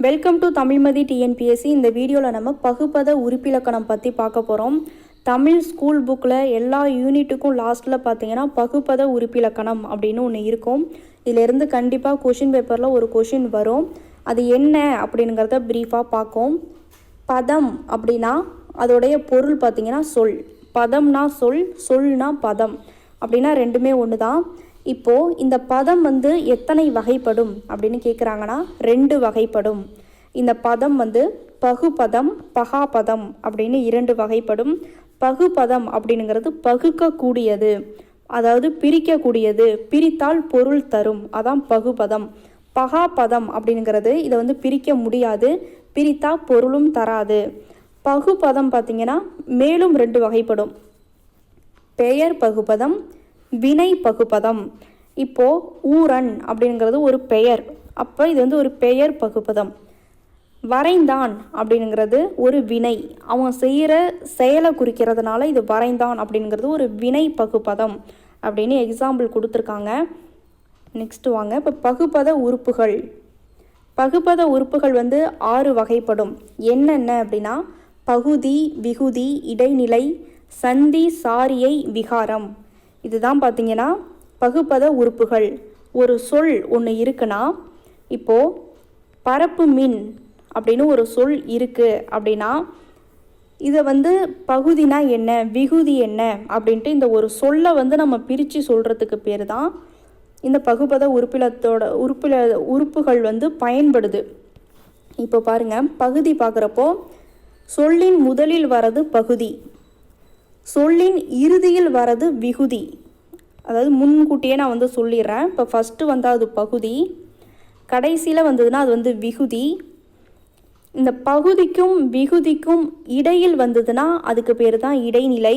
Welcome to Tamilmathi TNPSC. இந்த வீடியோவில் நம்ம பகுபத உறுப்பிலக்கணம் பற்றி பார்க்க போகிறோம். தமிழ் ஸ்கூல் புக்கில் எல்லா யூனிட்டுக்கும் லாஸ்ட்டில் பார்த்தீங்கன்னா பகுபத உறுப்பிலக்கணம் அப்படின்னு ஒன்று இருக்கும். இதிலிருந்து கண்டிப்பாக கொஷின் பேப்பரில் ஒரு கொஷின் வரும். அது என்ன அப்படிங்கிறத ப்ரீஃபாக பார்க்கும். பதம் அப்படின்னா அதோடைய பொருள் பார்த்திங்கன்னா சொல். பதம்னா சொல், சொல்னா பதம் அப்படின்னா ரெண்டுமே ஒன்று தான். இப்போது இந்த பதம் எத்தனை வகைப்படும் அப்படின்னு கேட்குறாங்கன்னா 2 வகைப்படும். இந்த பதம் பகுபதம், பகாபதம் அப்படின்னு 2 வகைப்படும். பகுபதம் அப்படிங்கிறது பகுக்கக்கூடியது, அதாவது பிரிக்கக்கூடியது, பிரித்தால் பொருள் தரும், அதான் பகுபதம். பகாபதம் அப்படிங்கிறது இதை பிரிக்க முடியாது, பிரித்தா பொருளும் தராது. பகுபதம் பார்த்திங்கன்னா மேலும் 2 வகைப்படும். பெயர் பகுபதம், வினை பகுபதம். இப்போது ஊரன் அப்படிங்கிறது ஒரு பெயர், அப்போ இது ஒரு பெயர் பகுபதம். வரைந்தான் அப்படிங்கிறது ஒரு வினை, அவன் செய்கிற செயலை குறிக்கிறதுனால இது வரைந்தான் அப்படிங்கிறது ஒரு வினை பகுபதம் அப்படின்னு எக்ஸாம்பிள் கொடுத்துருக்காங்க. நெக்ஸ்ட்டு வாங்க. இப்போ பகுபத உறுப்புகள். பகுபத உறுப்புகள் 6 வகைப்படும். என்னென்ன அப்படின்னா பகுதி, விகுதி, இடைநிலை, சந்தி, சாரியை, விகாரம். இதுதான் பார்த்திங்கன்னா பகுபத உறுப்புகள். ஒரு சொல் ஒன்று இருக்குன்னா, இப்போது பரப்பு மின் அப்படின்னு ஒரு சொல் இருக்குது அப்படின்னா இதை பகுதினா என்ன, விகுதி என்ன அப்படின்ட்டு இந்த ஒரு சொல்லை நம்ம பிரித்து சொல்கிறதுக்கு பேர் தான் இந்த பகுபத உறுப்புகள் பயன்படுது. இப்போ பாருங்கள், பகுதி பார்க்குறப்போ சொல்லின் முதலில் வரது பகுதி, சொல்லின் இறுதியில் வரது விகுதி. அதாவது முன்கூட்டியே நான் சொல்லிடுறேன். இப்போ ஃபஸ்ட்டு அது பகுதி, கடைசியில் வந்ததுன்னா அது விகுதி. இந்த பகுதிக்கும் விகுதிக்கும் இடையில் வந்ததுன்னா அதுக்கு பேர் தான் இடைநிலை.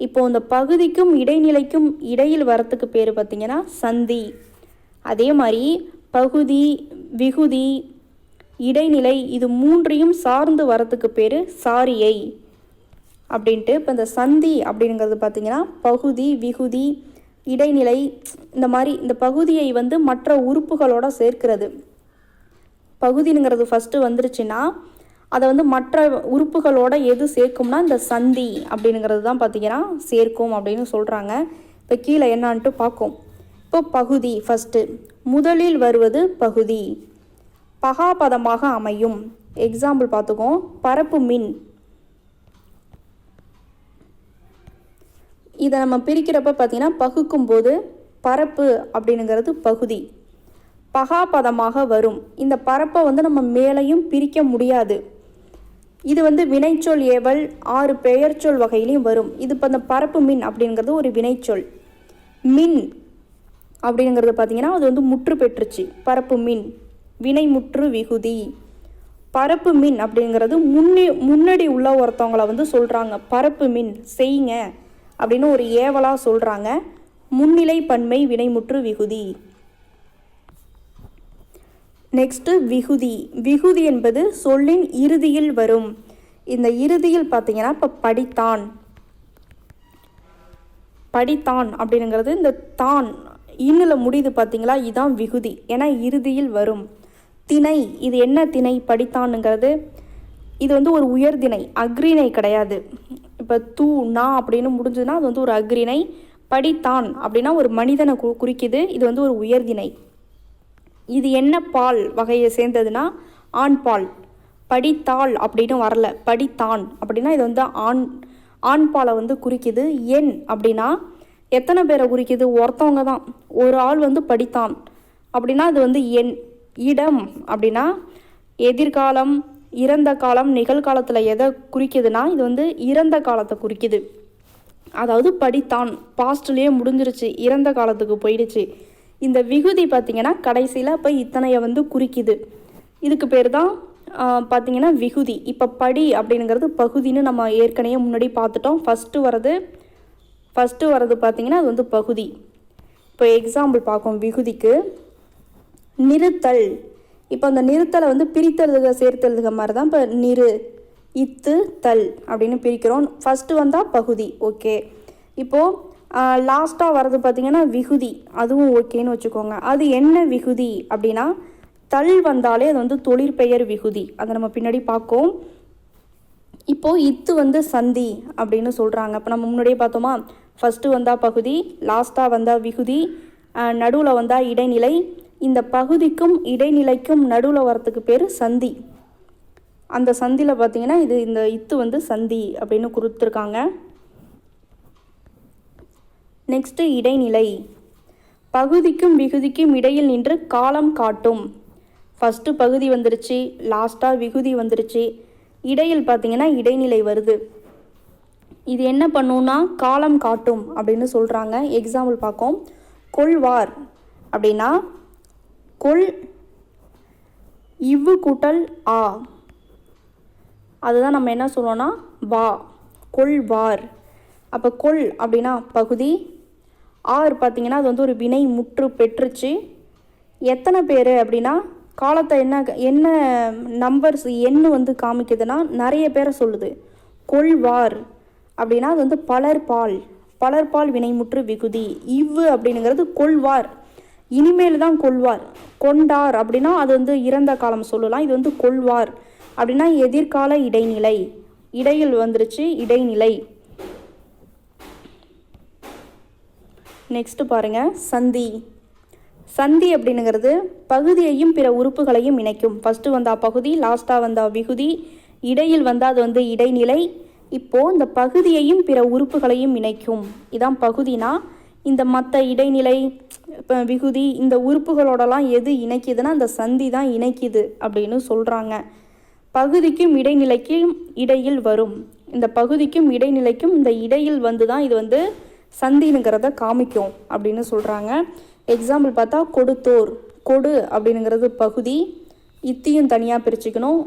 இப்போது இந்த பகுதிக்கும் இடைநிலைக்கும் இடையில் வரத்துக்கு பேர் பார்த்திங்கன்னா சந்தி. அதே மாதிரி பகுதி, விகுதி, இடைநிலை இது 3ஐயும் சார்ந்து வரத்துக்கு பேர் சாரியை அப்படின்ட்டு. இப்போ இந்த சந்தி அப்படிங்கிறது பார்த்திங்கன்னா பகுதி, விகுதி, இடைநிலை இந்த மாதிரி இந்த பகுதியை மற்ற உறுப்புகளோட சேர்க்கிறது. பகுதிங்கிறது ஃபஸ்ட்டு வந்துருச்சுன்னா அதை மற்ற உறுப்புகளோட எது சேர்க்கும்னா இந்த சந்தி அப்படிங்கிறது தான் பார்த்திங்கன்னா சேர்க்கும் அப்படின்னு சொல்கிறாங்க. இப்போ கீழே என்னான்ட்டு பார்க்கும். இப்போ பகுதி ஃபஸ்ட்டு முதலில் வருவது பகுதி, பகாபதமாக அமையும். எக்ஸாம்பிள் பார்த்துக்கோம். பரப்பு மின், இதை நம்ம பிரிக்கிறப்ப பார்த்திங்கன்னா பகுக்கும்போது பரப்பு அப்படிங்கிறது பகுதி பகாபதமாக வரும். இந்த பரப்பை நம்ம மேலையும் பிரிக்க முடியாது. இது வினைச்சொல் ஏவல் 6 பெயர்ச்சொல் வகையிலையும் வரும். இது இப்போ இந்த பரப்பு மின் அப்படிங்கிறது ஒரு வினைச்சொல். மின் அப்படிங்கிறது பார்த்திங்கன்னா அது முற்று பெற்றுச்சு. பரப்பு மின் வினை முற்று விகுதி. பரப்பு மின் அப்படிங்கிறது முன்னாடி உள்ள ஒருத்தவங்களை சொல்கிறாங்க, பரப்பு மின் செய்யுங்க அப்படின்னு ஒரு ஏவலாக சொல்கிறாங்க. முன்னிலை பன்மை வினைமுற்று விகுதி. நெக்ஸ்ட்டு விகுதி. விகுதி என்பது சொல்லின் இறுதியில் வரும். இந்த இறுதியில் பார்த்தீங்கன்னா இப்போ படித்தான், படித்தான் அப்படிங்கிறது இந்த தான் இன்னில் முடியுது பார்த்தீங்களா, இதுதான் விகுதி, ஏன்னா இறுதியில் வரும். திணை, இது என்ன திணை, படித்தான்ங்கிறது இது ஒரு உயர்திணை, அக்ரிணை கிடையாது. இப்போ தூ நா அப்படின்னு முடிஞ்சதுன்னா அது ஒரு அக்ரிணை. படித்தான் அப்படின்னா ஒரு மனிதனை குறிக்குது, இது ஒரு உயர்திணை. இது என்ன பால் வகையை சேர்ந்ததுன்னா ஆண் பால். படித்தாள் அப்படின்னு வரல, படித்தான் அப்படின்னா இது ஆண் பாலை குறிக்குது. எண் அப்படின்னா எத்தனை பேரை குறிக்குது, ஒருத்தவங்க தான், ஒரு ஆள் படித்தான் அப்படின்னா அது எண். இடம் அப்படின்னா எதிர்காலம், இறந்த காலம், நிகழ்காலத்தில் எதை குறிக்குதுன்னா இது இறந்த காலத்தை குறிக்குது. அதாவது படித்தான் பாஸ்ட்லேயே முடிஞ்சிருச்சு, இறந்த காலத்துக்கு போயிடுச்சு. இந்த விகுதி பார்த்திங்கன்னா கடைசியில் இப்போ இத்தனையை குறிக்குது. இதுக்கு பேர் தான் பார்த்திங்கன்னா விகுதி. இப்போ படி அப்படிங்கிறது பகுதின்னு நம்ம ஏற்கனவே முன்னாடி பார்த்துட்டோம். ஃபஸ்ட்டு வரது பார்த்திங்கன்னா அது பகுதி. இப்போ எக்ஸாம்பிள் பார்க்கும் விகுதிக்கு. நிறுத்தல். இப்போ அந்த நிறுத்தலை பிரித்தெழுதுக சேர்த்தெழுதுக மாதிரி தான் இப்போ நிறு, இத்து, தல் அப்படின்னு பிரிக்கிறோம். ஃபஸ்ட்டு வந்தால் பகுதி, ஓகே. இப்போது லாஸ்ட்டாக வர்றது பார்த்திங்கன்னா விகுதி, அதுவும் ஓகேன்னு வச்சுக்கோங்க. அது என்ன விகுதி அப்படின்னா தள் வந்தாலே அது வந்து தொழிற்பெயர் விகுதி, அதை நம்ம பின்னாடி பார்ப்போம். இப்போது இத்து வந்து சந்தி அப்படின்னு சொல்கிறாங்க. இப்போ நம்ம முன்னாடியே பார்த்தோமா, ஃபஸ்ட்டு வந்தால் பகுதி, லாஸ்ட்டாக வந்தால் விகுதி, நடுவில் வந்தால் இடைநிலை. இந்த பகுதிக்கும் இடைநிலைக்கும் நடுவில் வரத்துக்கு பேர் சந்தி. அந்த சந்தியில் பார்த்தீங்கன்னா இந்த இத்து வந்து சந்தி அப்படின்னு கொடுத்துருக்காங்க. நெக்ஸ்ட்டு இடைநிலை. பகுதிக்கும் விகுதிக்கும் இடையில் நின்று காலம் காட்டும். ஃபஸ்ட்டு பகுதி வந்துருச்சு, லாஸ்ட்டாக விகுதி வந்துருச்சு, இடையில் பார்த்தீங்கன்னா இடைநிலை வருது. இது என்ன பண்ணுன்னா காலம் காட்டும் அப்படின்னு சொல்கிறாங்க. எக்ஸாம்பிள் பார்ப்போம். கொள்வார் அப்படின்னா கொள் இவ்வு கூட்டல் ஆ, அதுதான் நம்ம என்ன சொல்லுவோம்னா வா, கொள்வார். அப்போ கொள் அப்படின்னா பகுதி, ஆர் பார்த்திங்கன்னா அது வந்து ஒரு வினை முற்று பெற்றுச்சு. எத்தனை பேர் அப்படின்னா காலத்தை என்ன நம்பர்ஸ் எண்ணு வந்து காமிக்குதுன்னா நிறைய பேரை சொல்லுது. கொள்வார் அப்படின்னா அது வந்து பலர்பால் வினைமுற்று விகுதி. இவ்வு அப்படிங்கிறது கொள்வார், இனிமேல் தான் கொள்வார். கொண்டார் அப்படின்னா அது வந்து இறந்த காலம் சொல்லலாம். இது வந்து கொள்வார் அப்படின்னா எதிர்கால இடைநிலை, இடையில் வந்துருச்சு இடைநிலை. நெக்ஸ்ட் பாருங்க, சந்தி. சந்தி அப்படிங்கிறது பகுதியையும் பிற உறுப்புகளையும் இணைக்கும். ஃபஸ்ட்டு வந்தால் பகுதி, லாஸ்ட்டாக வந்தால் விகுதி, இடையில் வந்தால் அது வந்து இடைநிலை. இப்போது இந்த பகுதியையும் பிற உறுப்புகளையும் இணைக்கும், இதான் பகுதினா. இந்த மற்ற இடைநிலை, இப்போ விகுதி, இந்த உறுப்புகளோடலாம் எது இணைக்குதுன்னா அந்த சந்தி தான் இணைக்குது அப்படின்னு சொல்கிறாங்க. பகுதிக்கும் இடைநிலைக்கும் இடையில் வரும். இந்த பகுதிக்கும் இடைநிலைக்கும் இந்த இடையில் வந்து தான் இது வந்து சந்தினுங்கிறத காமிக்கும் அப்படின்னு சொல்கிறாங்க. எக்ஸாம்பிள் பார்த்தா கொடுத்தோர். கொடு அப்படிங்கிறது பகுதி, இத்தியும் தனியாக பிரிச்சுக்கணும்.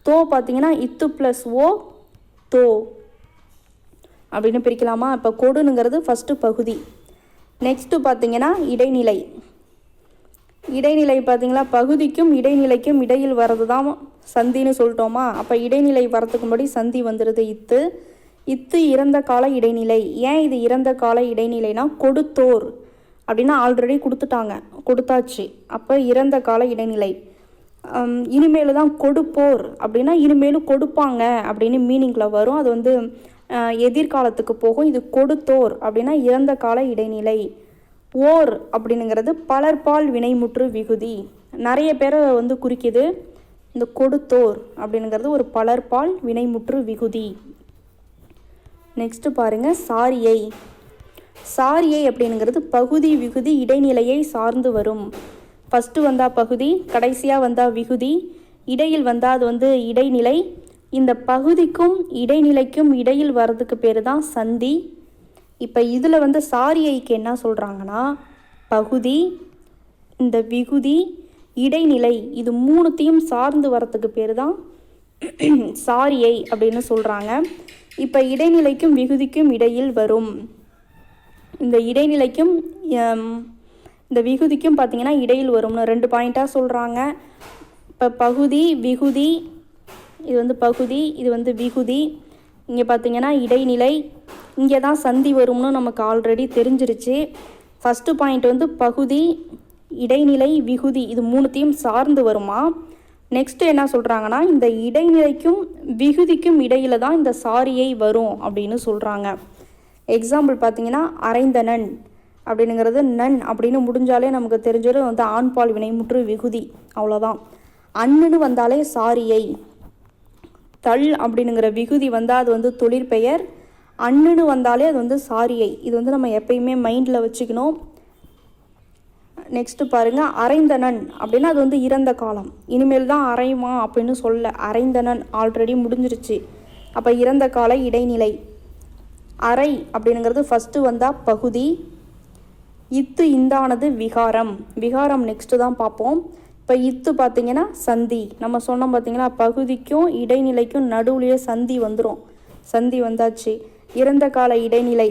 தோ பார்த்தீங்கன்னா இத்து ப்ளஸ் ஓ தோ அப்படின்னு பிரிக்கலாமா? இப்போ கொடுங்கிறது ஃபஸ்ட்டு பகுதி. நெக்ஸ்ட்டு பார்த்தீங்கன்னா இடைநிலை. இடைநிலை பார்த்தீங்களா, பகுதிக்கும் இடைநிலைக்கும் இடையில் வர்றது தான் சந்தின்னு சொல்லிட்டோமா. அப்போ இடைநிலை வரத்துக்கு முன்னாடி சந்தி வந்துடுது இத்து இறந்த கால இடைநிலை. ஏன் இது இறந்த கால இடைநிலைனா கொடுத்தோர் அப்படின்னா ஆல்ரெடி கொடுத்தாச்சு, அப்போ இறந்த கால இடைநிலை. இனிமேல் தான் கொடுப்போர் அப்படின்னா இனிமேலும் கொடுப்பாங்க அப்படின்னு மீனிங்கில் வரும். அது வந்து எதிர்காலத்துக்கு போகும். இது கொடுத்தோர் அப்படின்னா இறந்த கால இடைநிலை. ஓர் அப்படிங்கிறது பலர்பால் வினைமுற்று விகுதி, நிறைய பேரை வந்து குறிக்குது. இந்த கொடுத்தோர் அப்படிங்கிறது ஒரு பலர்பால் வினைமுற்று விகுதி. நெக்ஸ்ட்டு பாருங்கள், சாரியை. சாரியை அப்படிங்கிறது பகுதி விகுதி இடைநிலையை சார்ந்து வரும். ஃபஸ்ட்டு வந்தால் பகுதி, கடைசியாக வந்தால் விகுதி, இடையில் வந்தால் அது வந்து இடைநிலை. இந்த பகுதிக்கும் இடைநிலைக்கும் இடையில் வர்றதுக்கு பேர் தான் சந்தி. இப்போ இதில் வந்து சாரியைக்கு என்ன சொல்கிறாங்கன்னா பகுதி, இந்த விகுதி, இடைநிலை, இது மூணுத்தையும் சார்ந்து வரத்துக்கு பேர் தான் சாரியை அப்படின்னு சொல்கிறாங்க. இப்போ இடைநிலைக்கும் விகுதிக்கும் இடையில் வரும். இந்த இடைநிலைக்கும் இந்த விகுதிக்கும் பார்த்திங்கன்னா இடையில் வரும்னு 2 பாயிண்ட்டாக சொல்கிறாங்க. இப்போ பகுதி விகுதி, இது வந்து பகுதி, இது வந்து விகுதி. இங்கே பார்த்திங்கன்னா இடைநிலை, இங்கே தான் சந்தி வரும்னு நமக்கு ஆல்ரெடி தெரிஞ்சிருச்சு. ஃபஸ்ட்டு பாயிண்ட் வந்து பகுதி, இடைநிலை, விகுதி, இது மூணுத்தையும் சார்ந்து வருமா. நெக்ஸ்ட்டு என்ன சொல்கிறாங்கன்னா இந்த இடைநிலைக்கும் விகுதிக்கும் இடையில் தான் இந்த சாரியை வரும் அப்படின்னு சொல்கிறாங்க. எக்ஸாம்பிள் பார்த்தீங்கன்னா அரைந்தனன் அப்படிங்கிறது நன் அப்படின்னு முடிஞ்சாலே நமக்கு தெரிஞ்சது வந்து ஆண்பால் வினைமுற்று விகுதி, அவ்வளோதான். அண்ணுன்னு வந்தாலே சாரியை. தள் அப்படிங்கிற விகுதி வந்தால் அது வந்து தொழிற்பெயர், அண்ணுன்னு வந்தாலே அது வந்து சாரியை. இது வந்து நம்ம எப்பயுமே மைண்டில் வச்சுக்கணும். நெக்ஸ்ட்டு பாருங்கள், அரைந்தனன் அப்படின்னா அது வந்து இறந்த காலம், இனிமேல் தான் அரைமா அப்படின்னு சொல்ல. அரைந்தனன் ஆல்ரெடி முடிஞ்சிருச்சு, அப்போ இறந்த கால இடைநிலை. அரை அப்படிங்கிறது ஃபஸ்ட்டு வந்தால் பகுதி, இத்து இந்தானது விகாரம். விகாரம் நெக்ஸ்ட்டு தான் பார்ப்போம். இப்போ இத்து பார்த்திங்கன்னா சந்தி, நம்ம சொன்னோம் பார்த்திங்களா, பகுதிக்கும் இடைநிலைக்கும் நடுவுலையே சந்தி வந்துடும். சந்தி வந்தாச்சு. இறந்த கால இடைநிலை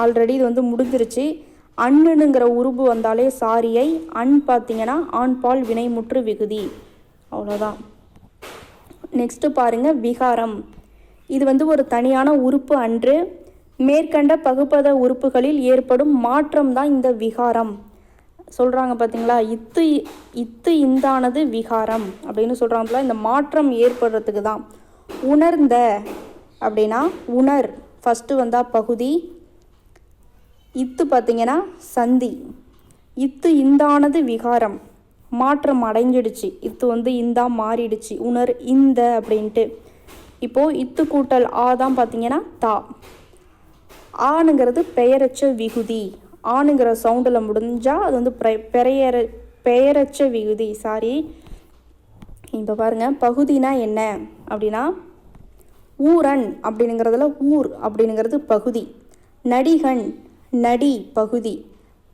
ஆல்ரெடி இது வந்து முடிஞ்சிருச்சு. அண்ணுங்கிற உருபு வந்தாலே சாரியை. அண் பார்த்திங்கன்னா ஆண்பால் வினைமுற்று விகுதி, அவ்வளோதான். நெக்ஸ்ட்டு பாருங்கள் விகாரம். இது வந்து ஒரு தனியான உறுப்பு அன்று. மேற்கண்ட பகுப்பத உறுப்புகளில் ஏற்படும் மாற்றம் தான் இந்த விகாரம். சொல்கிறாங்க பார்த்தீங்களா, இத்து இந்தானது விகாரம் அப்படின்னு சொல்கிறாங்களா, இந்த மாற்றம் ஏற்படுறதுக்கு தான். உணர்ந்த அப்படின்னா உணர் ஃபஸ்ட்டு வந்தால் பகுதி, இத்து பார்த்திங்கன்னா சந்தி. இத்து இந்தானது விகாரம், மாற்றம் அடைஞ்சிடுச்சு, இத்து இந்தா மாறிடுச்சு, உணர் இந்த அப்படின்ட்டு. இப்போது இத்து கூட்டல் ஆ தான் பார்த்திங்கன்னா தா. ஆணுங்கிறது பெயரச்ச விகுதி, ஆணுங்கிற சவுண்டில் முடிஞ்சால் அது பெயரச்ச விகுதி. இப்போ பாருங்கள், பகுதினா என்ன அப்படின்னா ஊரன் அப்படிங்கிறதுல ஊர் அப்படிங்கிறது பகுதி, நடிகன் நடி பகுதி,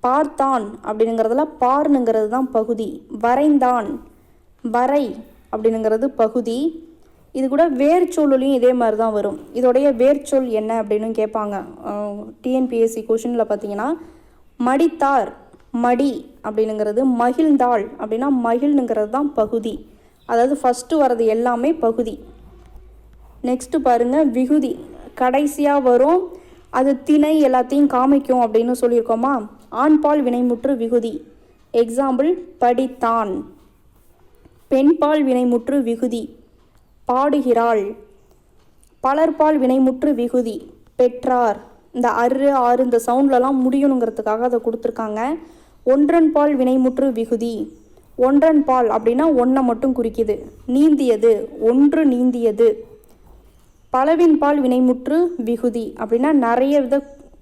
பார்த்தான் அப்படிங்கிறதுல பார்னுங்கிறது தான் பகுதி, வரைந்தான் வரை அப்படிங்கிறது பகுதி. இது கூட வேர்ச்சொல்லையும் இதே மாதிரி தான் வரும். இதோடைய வேர்ச்சொல் என்ன அப்படின்னு கேட்பாங்க டிஎன்பிஎஸ்சி கொஷினில். பார்த்தீங்கன்னா மடித்தார் மடி அப்படிங்கிறது, மகிழ்ந்தாள் அப்படின்னா மகிழ்னுங்கிறது தான் பகுதி. அதாவது ஃபஸ்ட்டு வர்றது எல்லாமே பகுதி. நெக்ஸ்ட்டு பாருங்கள், விகுதி கடைசியாக வரும், அது திணை எல்லாத்தையும் காமிக்கும் அப்படின்னு சொல்லியிருக்கோமா. ஆண்பால் வினைமுற்று விகுதி, எக்ஸாம்பிள் படித்தான். பெண்பால் வினைமுற்று விகுதி, பாடுகிறாள். பலர்பால் வினைமுற்று விகுதி, பெற்றார். இந்த ஆறு இந்த சவுண்ட்லலாம் முடியணுங்கிறதுக்காக அதை கொடுத்துருக்காங்க. ஒன்றன்பால் வினைமுற்று விகுதி, ஒன்றன்பால் அப்படின்னா ஒன்றை மட்டும் குறிக்குது, நீந்தியது ஒன்று நீந்தியது. பலவின்பால் வினைமுற்று விகுதி அப்படின்னா நிறைய வித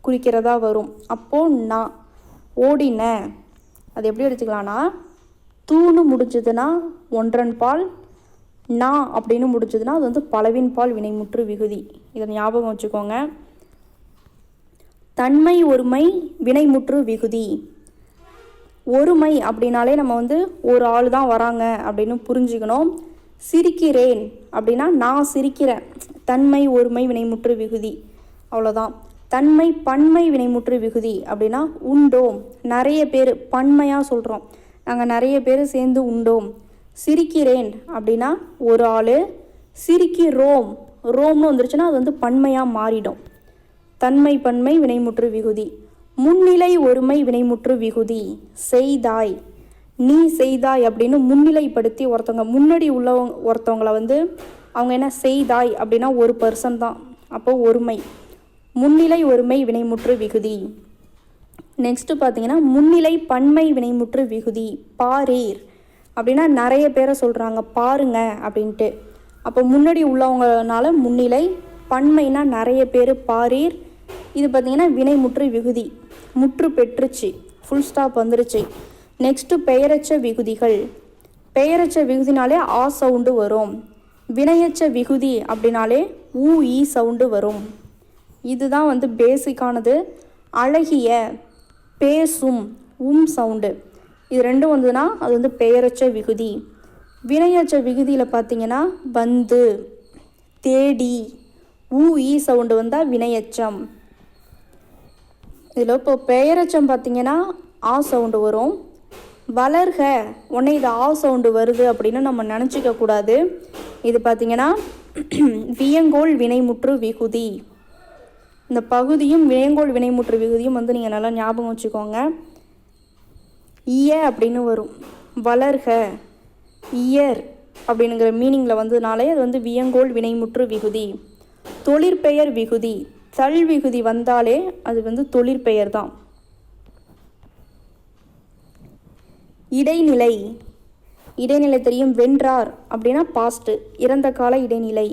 குறிக்கிறதா வரும். அப்போது நான் ஓடின, அது எப்படி எடுத்துக்கலான்னா தூணு முடிஞ்சதுன்னா ஒன்றன்பால், நான் அப்படின்னு முடிஞ்சதுன்னா அது பலவின்பால் வினைமுற்று விகுதி. இதை ஞாபகம் வச்சுக்கோங்க. தன்மை ஒருமை வினைமுற்று விகுதி, ஒருமை அப்படின்னாலே நம்ம ஒரு ஆள் தான் வராங்க அப்படின்னு புரிஞ்சுக்கணும். சிரிக்கிறேன் அப்படின்னா நான் சிரிக்கிறேன், தன்மை ஒருமை வினைமுற்று விகுதி, அவ்வளோதான். தன்மை பன்மை வினைமுற்று விகுதி அப்படின்னா உண்டோம், நிறைய பேர் பன்மையாக சொல்கிறோம், நாங்கள் நிறைய பேர் சேர்ந்து உண்டோம். சிரிக்கிறேன் அப்படின்னா ஒரு ஆள், சிரிக்கிறோம் ரோம்னு வந்துருச்சுன்னா அது பன்மையாக மாறிடும். தன்மை பன்மை வினைமுற்று விகுதி. முன்னிலை ஒருமை வினைமுற்று விகுதி, செய்தாய் நீ செய்தாய் அப்படின்னு முன்னிலைப்படுத்தி ஒருத்தவங்க முன்னாடி ஒருத்தவங்களை அவங்க என்ன செய்தாய் அப்படின்னா ஒரு பர்சன் தான், அப்போது ஒருமை. முன்னிலை ஒருமை வினைமுற்று விகுதி. நெக்ஸ்ட்டு பார்த்தீங்கன்னா முன்னிலை பன்மை வினைமுற்று விகுதி, பாரீர் அப்படின்னா நிறைய பேரை சொல்கிறாங்க பாருங்க அப்படின்ட்டு. அப்போ முன்னாடி உள்ளவங்கனால முன்னிலை, பன்மைனா நிறைய பேர் பாரீர். இது பார்த்திங்கன்னா வினைமுற்று விகுதி, முற்று பெற்றுச்சு, ஃபுல் ஸ்டாப் வந்துருச்சு. நெக்ஸ்ட்டு பெயரச்ச விகுதிகள். பெயரச்ச விகுதினாலே ஆ சவுண்டு வரும். வினையச்ச விகுதி அப்படின்னாலே ஊ ஈ சவுண்டு வரும். இதுதான் பேசிக்கானது. அழகிய, பேசும் சவுண்டு, இது ரெண்டும் வந்ததுன்னா அது பெயரச்ச விகுதி. வினையச்ச விகுதியில் பார்த்தீங்கன்னா வந்து, தேடி, ஊ ஈ சவுண்டு வந்தால் வினையச்சம். இதில் இப்போ பெயரச்சம் பார்த்தீங்கன்னா ஆ சவுண்டு வரும். வளர்க உடனே இது ஆ சவுண்டு வருது அப்படின்னு நம்ம நினச்சிக்க கூடாது. இது பார்த்திங்கன்னா வியங்கோல் வினைமுற்று விகுதி. இந்த பகுதியும் வியங்கோல் வினைமுற்று விகுதியும் நீங்கள் நல்லா ஞாபகம் வச்சுக்கோங்க. இய அப்படின்னு வரும். வளர்க இயர் அப்படிங்கிற மீனிங்கில் வந்ததுனாலே அது வியங்கோல் வினைமுற்று விகுதி. தொழிற்பெயர் விகுதி, தள் விகுதி வந்தாலே அது தொழிற்பெயர் தான். இடைநிலை, இடைநிலை தெரியும், வென்றார் அப்படின்னா பாஸ்ட்டு, இறந்த கால இடைநிலை.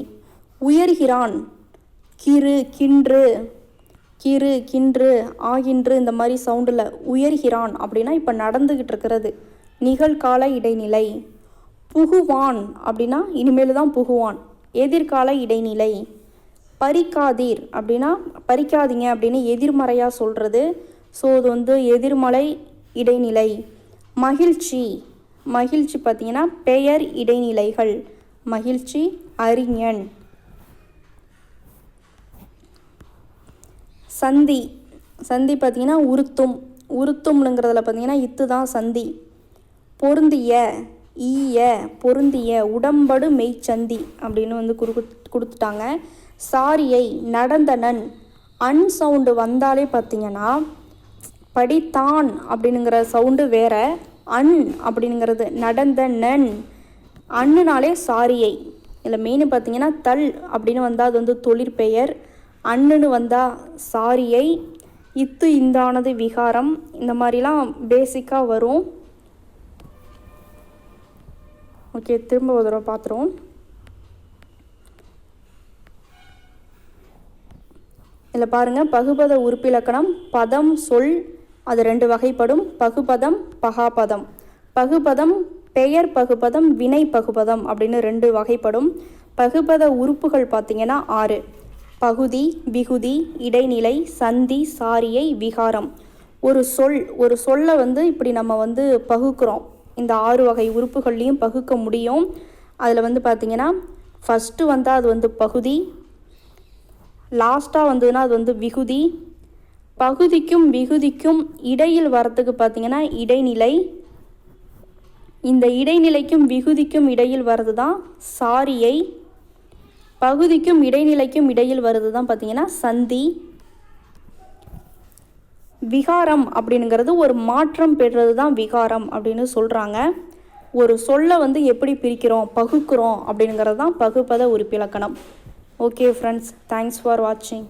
உயர்கிறான், கிறு கின்று, கிறு கின்று ஆகின்று இந்த மாதிரி சவுண்டில் உயர்கிறான் அப்படின்னா இப்போ நடந்துக்கிட்டு இருக்கிறது, நிகழ்கால இடைநிலை. புகுவான் அப்படின்னா இனிமேல் தான் புகுவான், எதிர்கால இடைநிலை. பறிக்காதீர் அப்படின்னா பறிக்காதீங்க அப்படின்னு எதிர்மறையாக சொல்கிறது, ஸோ அது எதிர்மறை இடைநிலை. மகிழ்ச்சி, மகிழ்ச்சி பார்த்திங்கன்னா பெயர் இடைநிலைகள். மகிழ்ச்சி, அறிஞன். சந்தி, சந்தி பார்த்திங்கன்னா உருத்தும், உருத்தும்ங்கிறதுல பார்த்திங்கன்னா இத்து தான் சந்தி. பொருந்திய, ஈய, பொருந்திய, உடம்படு மெய்ச்சந்தி அப்படின்னு கொடுத்துட்டாங்க. சாரியை, நடந்தனன். அன் சவுண்டு வந்தாலே பார்த்திங்கன்னா படித்தான் அப்படிங்கிற சவுண்டு வேற. அன் அப்படிங்கிறது நடந்த நன். அண்ணுனாலே சாரியை. இதில் மெயின் பார்த்தீங்கன்னா தல் அப்படின்னு வந்தால் அது வந்து தொழிற்பெயர். அண்ணுன்னு வந்தால் சாரியை. இத்து இந்தானது விகாரம். இந்த மாதிரிலாம் பேசிக்காக வரும். ஓகே, திரும்ப ஒரு தடவை பார்த்துருவோம். இதில் பாருங்கள், பகுபத உறுப்பிலக்கணம் பதம் சொல் அது 2 வகைப்படும். பகுபதம் பகாபதம். பகுபதம் பெயர் பகுபதம் வினை பகுபதம் அப்படின்னு 2 வகைப்படும். பகுபத உறுப்புகள் பார்த்திங்கன்னா 6: பகுதி, விகுதி, இடைநிலை, சந்தி, சாரியை, விகாரம். ஒரு சொல்லை வந்து இப்படி நம்ம வந்து பகுக்கிறோம். இந்த 6 வகை உறுப்புகள்லையும் பகுக்க முடியும். அதில் வந்து பார்த்திங்கன்னா ஃபஸ்ட்டு வந்தால் அது வந்து பகுதி, லாஸ்ட்டாக வந்ததுன்னா அது வந்து விகுதி. பகுதிக்கும் விகுதிக்கும் இடையில் வரத்துக்கு பார்த்திங்கன்னா இடைநிலை. இந்த இடைநிலைக்கும் விகுதிக்கும் இடையில் வர்றது தான் சாரியை. பகுதிக்கும் இடைநிலைக்கும் இடையில் வருது தான் பார்த்திங்கன்னா சந்தி. விகாரம் அப்படிங்கிறது ஒரு மாற்றம் பெறுறது தான் விகாரம் அப்படின்னு சொல்கிறாங்க. ஒரு சொல்லை வந்து எப்படி பிரிக்கிறோம், பகுக்கிறோம் அப்படிங்கிறது தான் பகுபத உறுப்பிலக்கணம். ஓகே ஃப்ரெண்ட்ஸ், தேங்க்ஸ் ஃபார் வாட்சிங்.